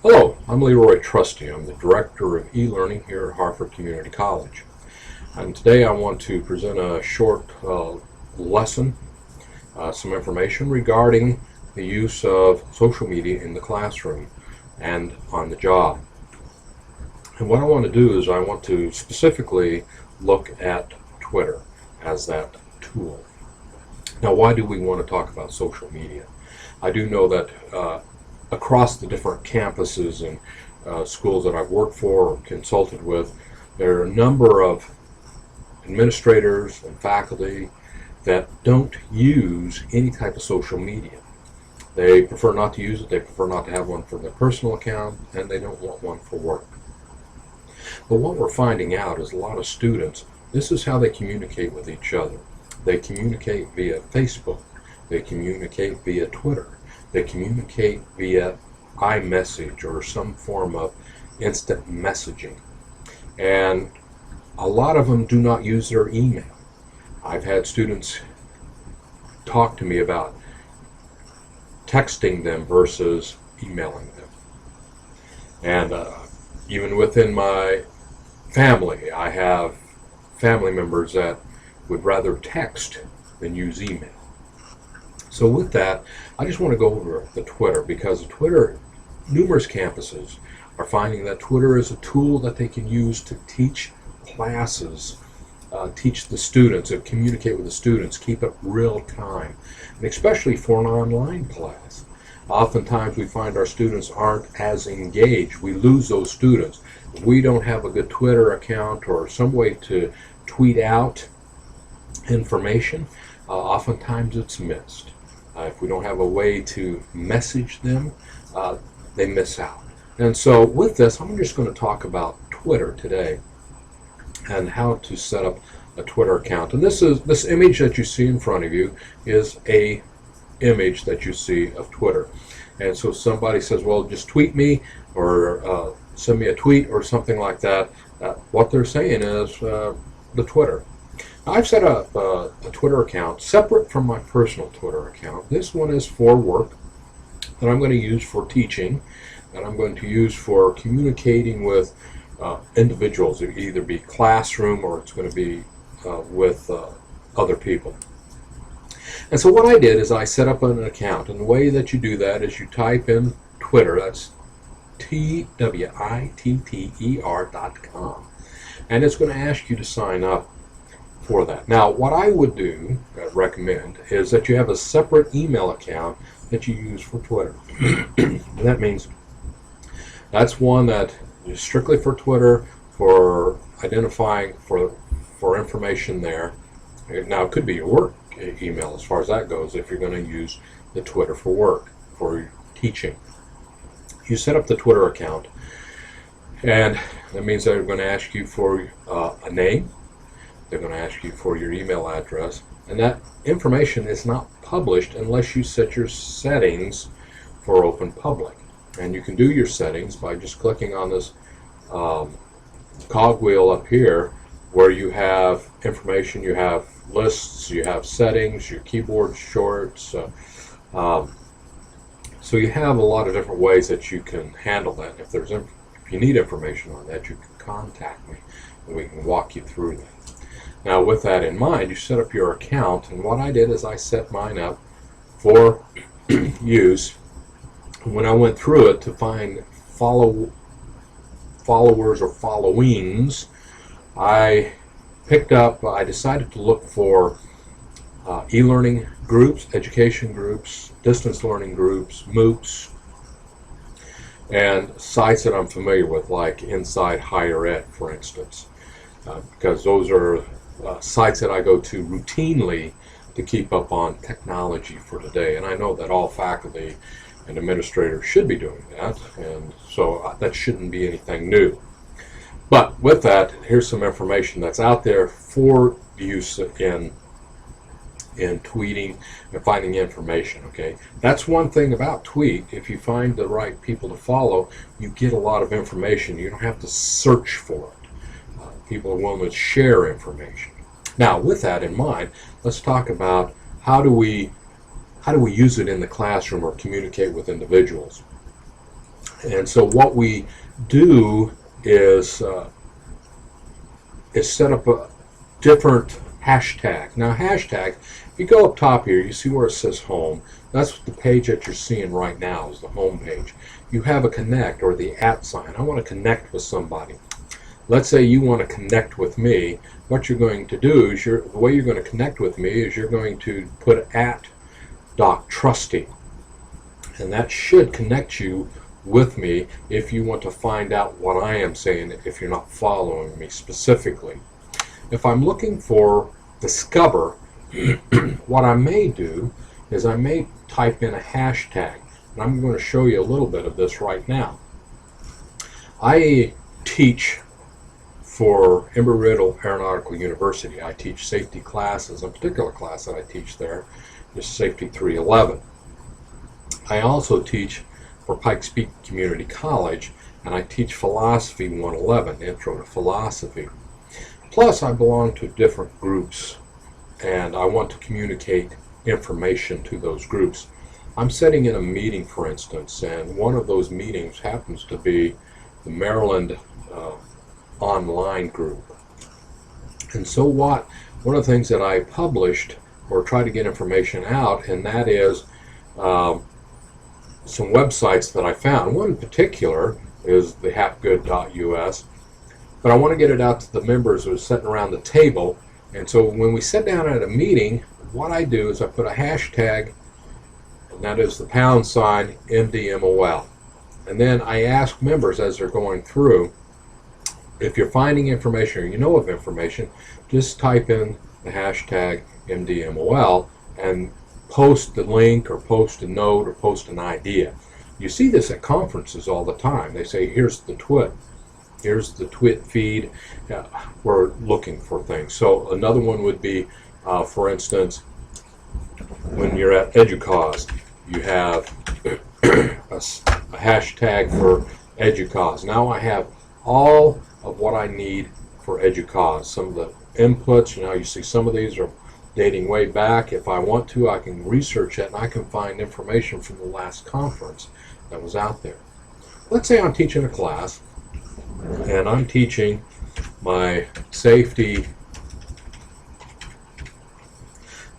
Hello, I'm Leroy Trusty. I'm the Director of E-Learning here at Harford Community College. And today I want to present a short lesson, some information regarding the use of social media in the classroom and on the job. And what I want to do is I want to specifically look at Twitter as that tool. Now, why do we want to talk about social media? I do know that across the different campuses and schools that I've worked for or consulted with, there are a number of administrators and faculty that don't use any type of social media. They prefer not to use it, they prefer not to have one for their personal account, and they don't want one for work. But what we're finding out is a lot of students, this is how they communicate with each other. They communicate via Facebook, they communicate via Twitter, they communicate via iMessage or some form of instant messaging. And a lot of them do not use their email. I've had students talk to me about texting them versus emailing them. And even within my family, I have family members that would rather text than use email. So with that, I just want to go over the Twitter, because Twitter, numerous campuses are finding that Twitter is a tool that they can use to teach classes, teach the students, and communicate with the students, keep it real time, and especially for an online class. Oftentimes we find our students aren't as engaged. We lose those students. If we don't have a good Twitter account or some way to tweet out information, oftentimes it's missed. If we don't have a way to message them, they miss out. And so with this, I'm just going to talk about Twitter today and how to set up a Twitter account. And this image that you see in front of you is a image that you see of Twitter. And so somebody says, well, just tweet me or send me a tweet or something like that. What they're saying is the Twitter. I've set up a Twitter account separate from my personal Twitter account. This one is for work that I'm going to use for teaching, that I'm going to use for communicating with individuals. It either be classroom or it's going to be with other people. And so what I did is I set up an account, and the way that you do that is you type in Twitter. That's TWITTER.com, and it's going to ask you to sign up for that. Now, what I would do, recommend, is that you have a separate email account that you use for Twitter. And that means that's one that is strictly for Twitter, for identifying for information there. Now, it could be your work email as far as that goes if you're going to use the Twitter for work, for teaching. You set up the Twitter account, and that means they're going to ask you for a name. They're going to ask you for your email address, and that information is not published unless you set your settings for open public. And you can do your settings by just clicking on this cogwheel up here, where you have information, you have lists, you have settings, your keyboard shorts. So you have a lot of different ways that you can handle that. If you need information on that, you can contact me and we can walk you through that. Now, with that in mind, you set up your account, and what I did is I set mine up for use. When I went through it to find followers or followings, I decided to look for e-learning groups, education groups, distance learning groups, MOOCs, and sites that I'm familiar with, like Inside Higher Ed, for instance, because those are sites that I go to routinely to keep up on technology for today. And I know that all faculty and administrators should be doing that, and so that shouldn't be anything new. But with that, here's some information that's out there for use in tweeting and finding information. Okay, that's one thing about Tweet. If you find the right people to follow, you get a lot of information. You don't have to search for it. People are willing to share information. Now, with that in mind, let's talk about how do we use it in the classroom or communicate with individuals. And so what we do is set up a different hashtag. Now hashtag, if you go up top here, you see where it says home. That's the page that you're seeing right now is the home page. You have a connect or the @ sign. I want to connect with somebody. Let's say you want to connect with me. What you're going to do is the way you're going to connect with me is you're going to put @DocTrusty. And that should connect you with me if you want to find out what I am saying if you're not following me specifically. If I'm looking for Discover, what I may do is I may type in a hashtag. And I'm going to show you a little bit of this right now. I teach for Embry-Riddle Aeronautical University. I teach safety classes. A particular class that I teach there is Safety 311. I also teach for Pikes Peak Community College, and I teach Philosophy 111, Intro to Philosophy. Plus, I belong to different groups, and I want to communicate information to those groups. I'm sitting in a meeting, for instance, and one of those meetings happens to be the Maryland online group. And so one of the things that I published or try to get information out, and that is some websites that I found. One in particular is the hapgood.us, but I want to get it out to the members who are sitting around the table. And so when we sit down at a meeting, what I do is I put a hashtag, and that is the # MDMOL. And then I ask members as they're going through, if you're finding information or you know of information, just type in the hashtag MDMOL and post the link or post a note or post an idea. You see this at conferences all the time. They say, here's the twit. Here's the twit feed. We're looking for things. So another one would be, for instance, when you're at EDUCAUSE, you have a hashtag for EDUCAUSE. Now I have all of what I need for EDUCAUSE. Some of the inputs, you see some of these are dating way back. If I want to, I can research it and I can find information from the last conference that was out there. Let's say I'm teaching a class and I'm teaching my Safety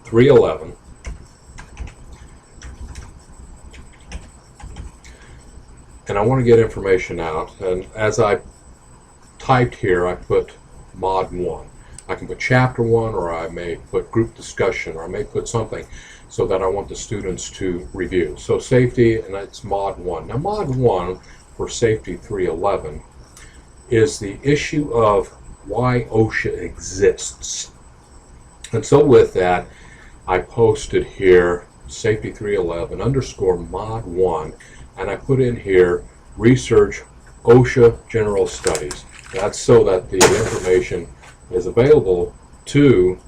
311. And I want to get information out, and as I typed here, I put Mod 1. I can put Chapter 1, or I may put Group Discussion, or I may put something so that I want the students to review. So Safety, and it's Mod 1. Now Mod 1 for Safety 311 is the issue of why OSHA exists. And so with that, I posted here Safety 311 _ Mod 1, and I put in here research OSHA General Studies. That's so that the information is available to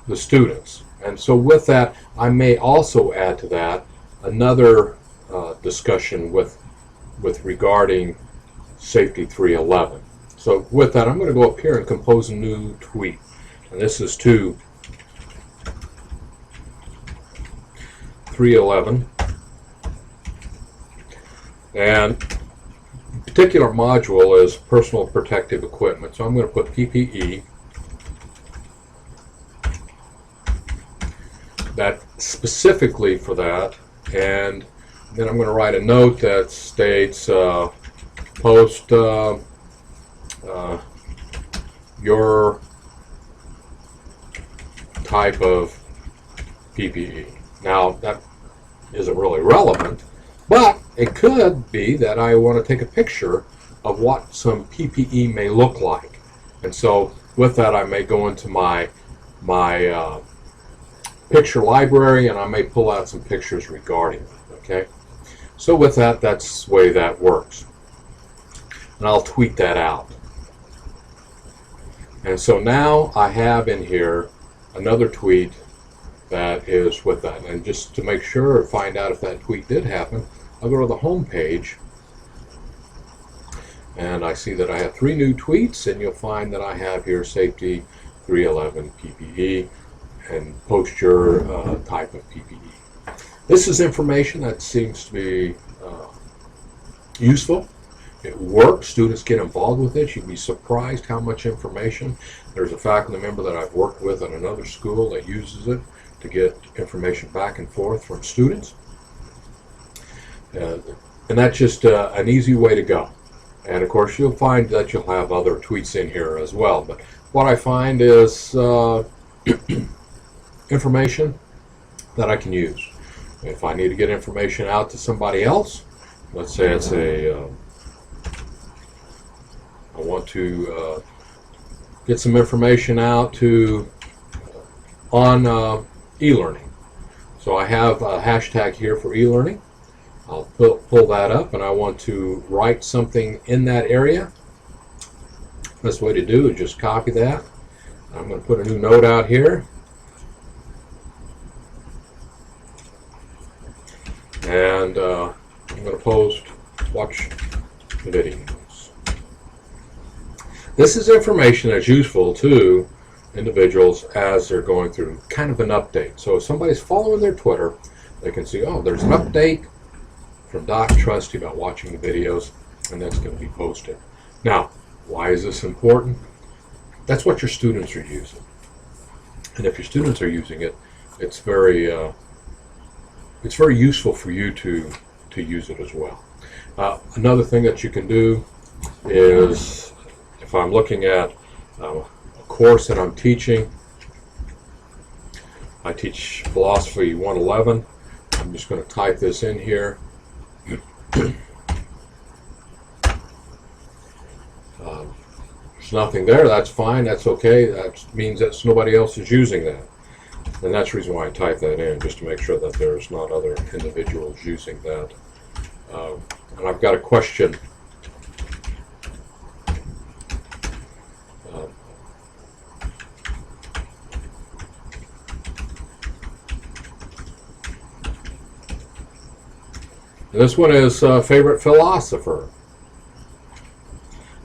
the students. And so with that, I may also add to that another discussion with regarding Safety 311. So with that, I'm going to go up here and compose a new tweet. And this is to 311. And the particular module is personal protective equipment. So I'm going to put PPE. That specifically for that. And then I'm going to write a note that states post your type of PPE. Now that isn't really relevant, but it could be that I want to take a picture of what some PPE may look like. And so with that, I may go into my picture library and I may pull out some pictures regarding it. Okay, so with that, that's the way that works. And I'll tweet that out. And so now I have in here another tweet that is with that. And just to make sure or find out if that tweet did happen, I'll go to the home page and I see that I have 3 new tweets, and you'll find that I have here Safety 311 PPE and post your type of PPE. This is information that seems to be useful. It works. Students get involved with it. You'd be surprised how much information. There's a faculty member that I've worked with at another school that uses it to get information back and forth from students. And that's just an easy way to go. And of course, you'll find that you'll have other tweets in here as well. But what I find is information that I can use. If I need to get information out to somebody else, let's say it's I want to get some information out to on e-learning. So I have a hashtag here for e-learning. I'll pull that up, and I want to write something in that area. Best way to do is just copy that. I'm going to put a new note out here. And I'm going to post, watch the videos. This is information that's useful to individuals as they're going through kind of an update. So if somebody's following their Twitter, they can see, oh, there's an update from Doc Trusty about watching the videos, and that's going to be posted. Now, why is this important? That's what your students are using. And if your students are using it, it's very useful for you to use it as well. Another thing that you can do is, if I'm looking at a course that I'm teaching, I teach Philosophy 111. I'm just going to type this in here. There's nothing there. That's fine. That's okay. That means that nobody else is using that. And that's the reason why I type that in, just to make sure that there's not other individuals using that. And I've got a question. And this one is favorite philosopher.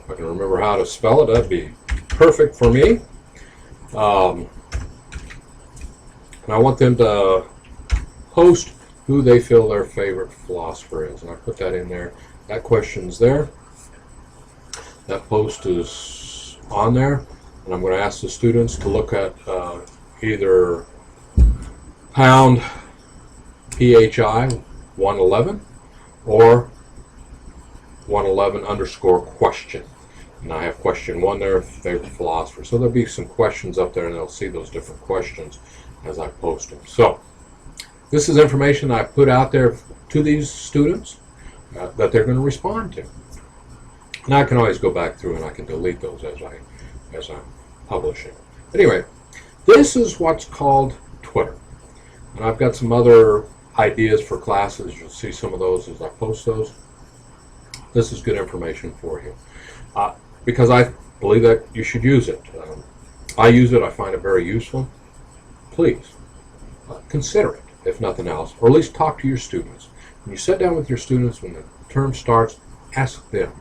If I can remember how to spell it, that'd be perfect for me. And I want them to post who they feel their favorite philosopher is. And I put that in there. That question's there. That post is on there. And I'm going to ask the students to look at either pound PHI 111 or 111 underscore question. And I have question 1 there, favorite philosopher. So there'll be some questions up there, and they'll see those different questions as I post them. So this is information I put out there to these students that they're going to respond to. And I can always go back through and I can delete those as I'm publishing. Anyway, this is what's called Twitter. And I've got some other ideas for classes. You'll see some of those as I post those. This is good information for you. Because I believe that you should use it. I use it. I find it very useful. Please consider it, if nothing else, or at least talk to your students. When you sit down with your students when the term starts, ask them,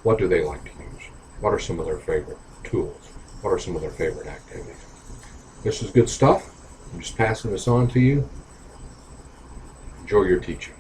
what do they like to use? What are some of their favorite tools? What are some of their favorite activities? This is good stuff. I'm just passing this on to you. Enjoy your teaching.